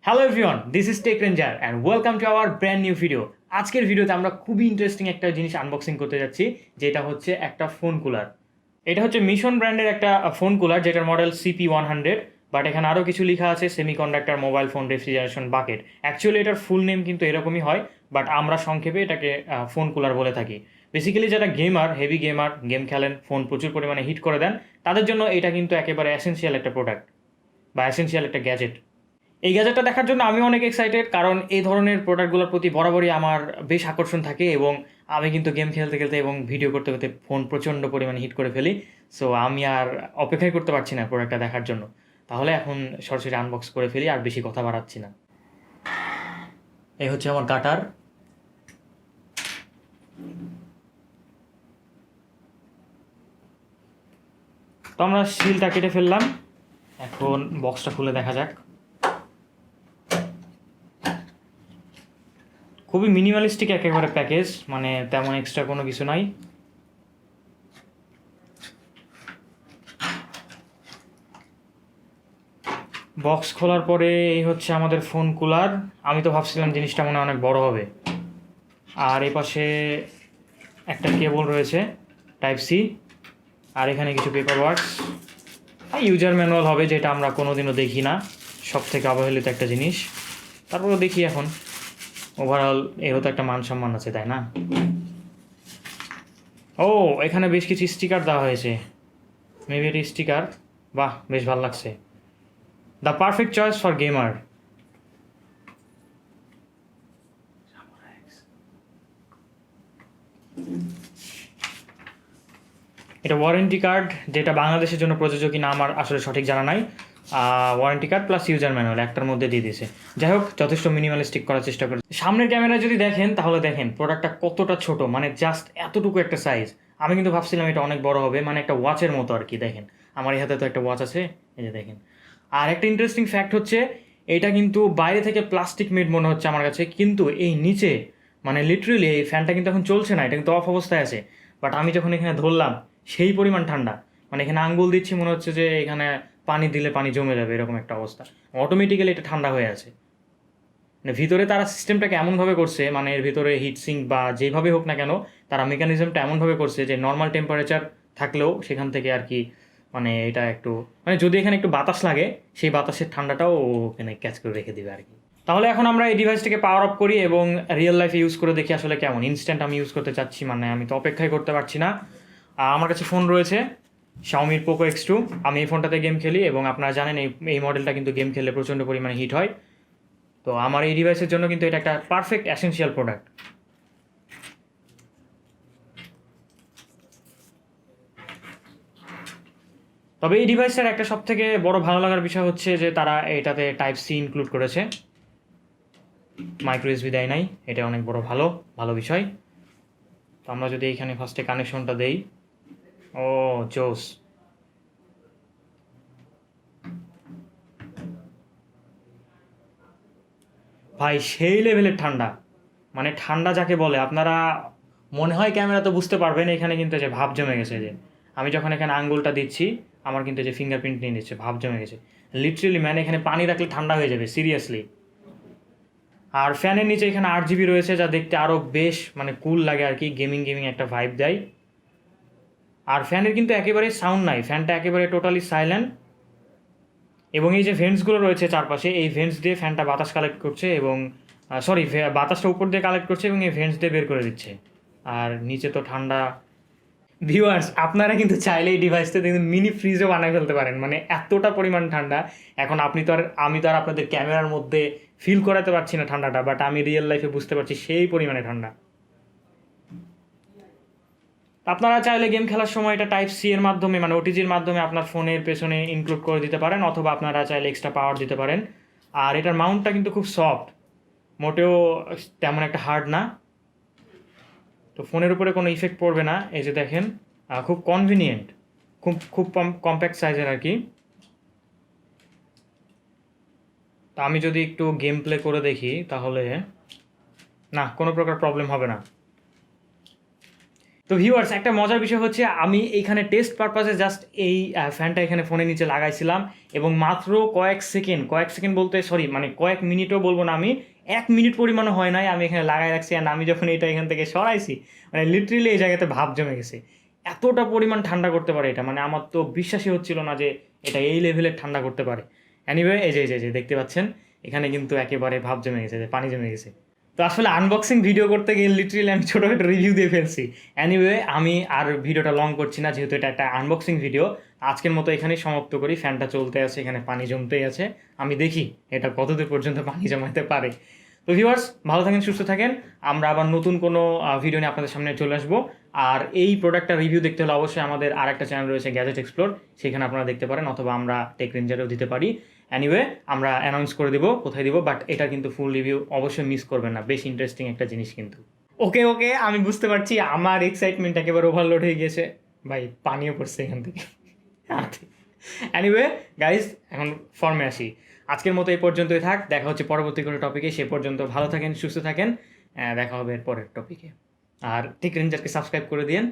Hello everyone, this is tech ranger and welcome to our brand new video. আজকের ভিডিওতে আমরা খুবই interesting একটা জিনিস আনবক্সিং করতে যাচ্ছি, যেটা হচ্ছে একটা ফোন কুলার। এটা হচ্ছে মিশন ব্র্যান্ডের একটা ফোন কুলার, যেটার মডেল CP100। বাট এখানে আরও কিছু লেখা আছে, semiconductor mobile phone refrigeration bucket. Actually এটার ফুল নেম কিন্তু এরকমই হয়, বাট আমরা সংক্ষেপে এটাকে ফোন কুলার বলে থাকি। বেসিক্যালি যারা গেমার, হেভি গেমার, গেম খেলেন, ফোন প্রচুর পরিমাণে হিট করে দেন, তাদের জন্য এটা কিন্তু একেবারে এসেনশিয়াল একটা প্রোডাক্ট বা এসেনশিয়াল একটা গ্যাজেট। এই গ্যাজেটটা দেখার জন্য আমি অনেক এক্সাইটেড, কারণ এই ধরনের প্রোডাক্টগুলোর প্রতি বরাবরই আমার বেশ আকর্ষণ থাকে এবং আমি কিন্তু গেম খেলতে খেলতে এবং ভিডিও করতে করতে ফোন প্রচণ্ড পরিমাণে হিট করে ফেলি। সো আমি আর অপেক্ষাই করতে পারছি না প্রোডাক্টটা দেখার জন্য। তাহলে এখন সরাসরি আনবক্স করে ফেলি, আর বেশি কথা বাড়াচ্ছি না। এই হচ্ছে আমার কাটার। তো আমরা সিলটা কেটে ফেললাম, এখন বক্সটা খুলে দেখা যাক। খুবই মিনিমালিস্টিক একেবারে প্যাকেজ, মানে তেমন এক্সট্রা কোনো কিছু নাই। বক্স খোলার পরে এই হচ্ছে আমাদের ফোন কুলার। আমি তো ভাবছিলাম জিনিসটা মনে হয় অনেক বড় হবে। আর এই পাশে একটা কেবল রয়েছে টাইপ সি, আর এখানে কিছু পেপার ওয়ার্কস আর ইউজার ম্যানুয়াল হবে, যেটা আমরা কোনোদিনও দেখি না, সব থেকে অবহেলিত একটা জিনিস। তারপরেও দেখি এখন ওভারঅল এরও তো একটা মান সম্মান আছে, তাই না? ও, এখানে বেশ কিছু স্টিকার দেওয়া হয়েছে। মেবি এটি স্টিকার। বাহ, বেশ ভালো লাগছে। The perfect choice for gamer. এটা ওয়ারেন্টি কার্ড, যেটা বাংলাদেশের জন্য প্রযোজ্য কিনা আমার আসলে সঠিক জানা নাই। Warranty card plus user manual একটার মধ্যে দিয়ে দিয়েছে। যাই হোক, যথেষ্ট মিনিমালিস্টিক করার চেষ্টা করেছে। সামনের ক্যামেরা যদি দেখেন তাহলে দেখেন প্রোডাক্টটা কতটা ছোট, মানে জাস্ট এতটুকু একটা সাইজ। আমি কিন্তু ভাবছিলাম এটা অনেক বড় হবে, মানে একটা ওয়াচের মতো আর কি। দেখেন আমার এই হাতে তো একটা ওয়াচ আছে, এই যে দেখেন। আর একটা ইন্টারেস্টিং ফ্যাক্ট হচ্ছে, এটা কিন্তু বাইরে থেকে প্লাস্টিক মেড মনে হচ্ছে আমার কাছে, কিন্তু এই নিচে মানে লিটারেলি এই ফ্যানটা কিন্তু এখন চলছে না, এটা কিন্তু অফ অবস্থায় আছে। বাট আমি যখন এখানে ধরলাম, সেই পরিমাণ ঠান্ডা। মানে এখানে আঙ্গুল দিচ্ছি, মনে হচ্ছে যে এখানে পানি দিলে পানি জমে যাবে, এরকম একটা অবস্থা। অটোমেটিক্যালি এটা ঠান্ডা হয়ে আছে। মানে ভিতরে তারা সিস্টেমটাকে এমনভাবে করছে, মানে এর ভিতরে হিটসিঙ্ক বা যেভাবে হোক না কেন, তারা মেকানিজমটা এমনভাবে করছে যে নর্মাল টেম্পারেচার থাকলেও সেখান থেকে আর কি, মানে এটা একটু, মানে যদি এখানে একটু বাতাস লাগে, সেই বাতাসের ঠান্ডাটাও ওখানে ক্যাচ করে রেখে দেবে আর কি। তাহলে এখন আমরা এই ডিভাইসটাকে পাওয়ার অফ করি এবং রিয়েল লাইফে ইউজ করে দেখি আসলে কেমন। ইনস্ট্যান্ট আমি ইউজ করতে চাচ্ছি, মানে আমি তো অপেক্ষাই করতে পারছি না। আমার কাছে ফোন রয়েছে Xiaomi Poco X2। আমি এই ফোনটাতে গেম খেলি এবং আপনারা জানেন এই মডেলটা কিন্তু গেম খেললে প্রচণ্ড পরিমাণে হিট হয়। তো আমার এই ডিভাইসের জন্য কিন্তু এটা একটা পারফেক্ট এসেনশিয়াল প্রোডাক্ট। তবে এই ডিভাইসের একটা সবথেকে বড় ভালো লাগার বিষয় হচ্ছে যে তারা এটাতে টাইপ সি ইনক্লুড করেছে, মাইক্রো এসবি দেয় নাই। এটা অনেক বড় ভালো ভালো বিষয়। তো আমরা যদি এইখানে ফার্স্টে কানেকশনটা দেই, ও জোস। ভাই সেই লেভেলের ঠান্ডা, মানে ঠান্ডা যাকে বলে আপনারা মনে হয় ক্যামেরা তো বুঝতে পারবেন। এখানে কিন্তু যে ভাব জমে গেছে, যে আমি যখন এখানে আঙ্গুলটা দিচ্ছি, আমার কিন্তু যে ফিঙ্গারপ্রিন্ট নিয়ে নিচ্ছে, ভাব জমে গেছে লিটারেলি। মানে এখানে পানি রাখলে ঠান্ডা হয়ে যাবে সিরিয়াসলি। আর ফ্যানের নিচে এখানে 8 GB রয়েছে, যা দেখতে আরও বেশ মানে কুল লাগে আর কি, গেমিং গেমিং একটা ভাইব দেয়। আর ফ্যানের কিন্তু একেবারে সাউন্ড নাই, ফ্যানটা একেবারে টোটালি সাইলেন্ট। এবং এই যে ভেন্টসগুলো রয়েছে চারপাশে, এই ভেন্টস দিয়ে ফ্যানটা বাতাস কালেক্ট করছে এবং সরি, বাতাসটা উপর দিয়ে কালেক্ট করছে এবং এই ভেন্টস দিয়ে বের করে দিচ্ছে। আর নিচে তো ঠান্ডা। ভিউয়ার্স, আপনারা কিন্তু চাইলে এই ডিভাইসটা কিন্তু মিনি ফ্রিজও বানিয়ে ফেলতে পারেন, মানে এতটা পরিমাণ ঠান্ডা। এখন আমি তো আর আপনাদের ক্যামেরার মধ্যে ফিল করাতে পারছি না ঠান্ডাটা, বাট আমি রিয়েল লাইফে বুঝতে পারছি সেই পরিমাণে ঠান্ডা। আপনারা চাইলে গেম খেলার সময় এটা টাইপ সি এর মাধ্যমে, মানে ওটিজির মাধ্যমে আপনার ফোনের পেছনে ইনক্লুড করে দিতে পারেন, অথবা আপনারা চাইলে এক্সট্রা পাওয়ার দিতে পারেন। আর এটার মাউন্টটা কিন্তু খুব সফট, মোটেও তেমন একটা হার্ড না। তো ফোনের উপরে কোনো ইফেক্ট পড়বে না। এই যে দেখেন, খুব কনভিনিয়েন্ট, খুব খুব কম্প্যাক্ট সাইজের আর কি। তো আমি যদি একটু গেম প্লে করে দেখি, তাহলে না, কোনো প্রকার প্রবলেম হবে না। তো ভিউয়ার্স, একটা মজার বিষয় হচ্ছে আমি এইখানে টেস্ট পারপাসে জাস্ট এই ফ্যানটা এখানে ফোনের নিচে লাগাইছিলাম এবং মাত্র কয়েক সেকেন্ড বলতে সরি মানে কয়েক মিনিটও বলবো না, আমি 1 মিনিট পরিমাণও হয় নাই আমি এখানে লাগাই রাখছি। অ্যান্ড আমি যখন এটা এখান থেকে সরাইছি মানে লিটারেলি এই জায়গাতে ভাপ জমে গেছে। এতটা পরিমাণ ঠান্ডা করতে পারে এটা, মানে আমার তো বিশ্বাসই হচ্ছিল না যে এটা এই লেভেলের ঠান্ডা করতে পারে। অ্যানিওয়ে এই যে দেখতে পাচ্ছেন এখানে কিন্তু একেবারে ভাপ জমে গেছে, যে পানি জমে গেছে। তো আসলে আনবক্সিং ভিডিও করতে গিয়ে লিটারেলি আমি ছোটোখাটো রিভিউ দিয়ে ফেলছি। অ্যানিওয়ে আমি আর ভিডিওটা লং করছি না, যেহেতু এটা একটা আনবক্সিং ভিডিও। আজকের মতো এখানেই সমাপ্ত করি। ফ্যানটা চলতে আছে, এখানে পানি জমতেই আছে, আমি দেখি এটা কতদূর পর্যন্ত পানি জমাতে পারে। তো ভিউয়ার্স, ভালো থাকেন, সুস্থ থাকেন। আমরা আবার নতুন কোনো ভিডিও নিয়ে আপনাদের সামনে চলে আসবো। আর এই প্রোডাক্টটা রিভিউ দেখতে হলে অবশ্যই আমাদের আর একটা চ্যানেল রয়েছে গ্যাজেট এক্সপ্লোর, সেখানে আপনারা দেখতে পারেন, অথবা আমরা টেক রেঞ্জারেও দিতে পারি। অ্যানিওয়ে আমরা অ্যানাউন্স করে দেবো কোথায় দিব, বাট এটা কিন্তু ফুল রিভিউ অবশ্যই মিস করবেন না, বেশ ইন্টারেস্টিং একটা জিনিস কিন্তু। ওকে আমি বুঝতে পারছি আমার এক্সাইটমেন্ট একেবারে ওভারলোড হয়ে গিয়েছে, ভাই পানিও পড়ছে এখান থেকে। অ্যানিওয়ে গাইজ, এখন ফর্মে আসি। আজকের মতো এই পর্যন্তই থাক, দেখা হচ্ছে পরবর্তী কোনো টপিকে। সে পর্যন্ত ভালো থাকেন, সুস্থ থাকেন, দেখা হবে এর পরের টপিকে। আর টেক রেঞ্জারকে সাবস্ক্রাইব করে দিন।